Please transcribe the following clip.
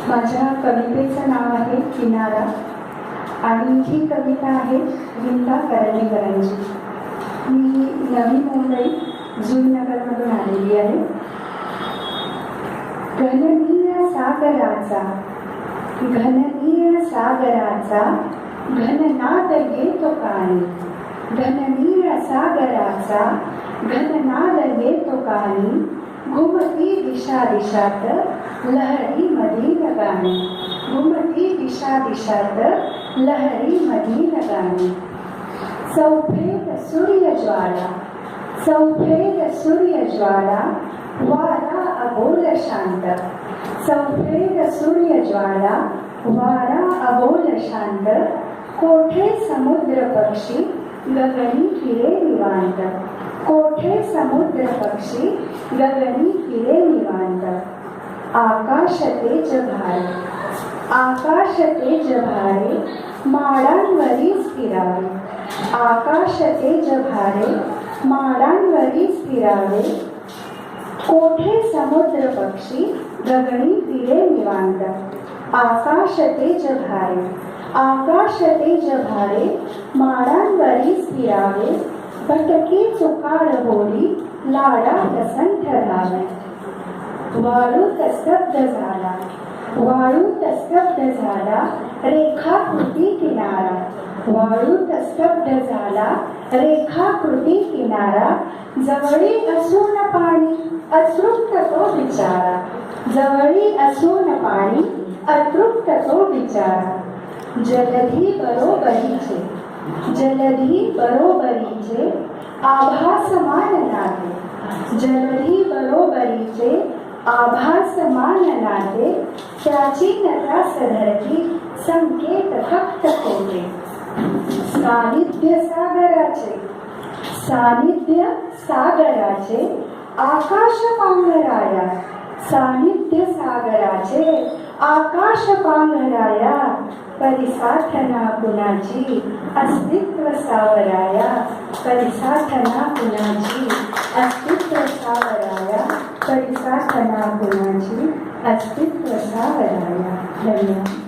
माझ्या कवितेचं नाव आहे किनारा आणि ही कविता आहे विंदा करंदीकरांची. मी नवी मुंबई जुननगरमधून आलेली आहे. घननीळ सागराचा घननाद येतो कानी, घननीळ सागराचा घननाद येतो कानी, घुमती दिशा दिशात लहरी मधील गाणी, घुमती दिशा दिशात लहरी मधील गाणी. चौफेर सूर्यज्वाला वारा अबोल शांत, चौफेर सूर्यज्वाला वारा अबोल शांत, कोठे समुद्र पक्षी गगनी फिरे निवांत, कोठे समुद्र पक्षी गगनी फिरे निवांत. आकाश तेज भारे माडांवरीच फिरावे, आकाश तेज भारे माडांवरीच फिरावे, कोठे समुद्र पक्षी गगनी फिरे निवांत. आकाश तेज भारे माडांवरीच फिरावे, भटकी चुकार बोली लाडात संथ धावे. वाळूत स्तब्ध झाला रेखाकृती किनारा, वाळूत स्तब्ध झाला रेखाकृती किनारा, जवळी असून पाणी अतृप्त तो बिचारा, जवळी असून पाणी अतृप्त तो बिचारा. जलधी बरोबरीचे आभासमान नाते, जलधी बरोबरीचे आभासमान नाते, त्याची नटास धरती संकेत फक्त कोटे. सानिध्य सागराचे आकाश पांघराया, सानिध्य सागराचे आकाश पांघराया, परिसाठना कुणाची अस्तित्व सावराया, परिसाठना कुणाची अस्तित्व सावराया, परिसाठना कुणाची अस्तित्व सावराया. धन्यवाद.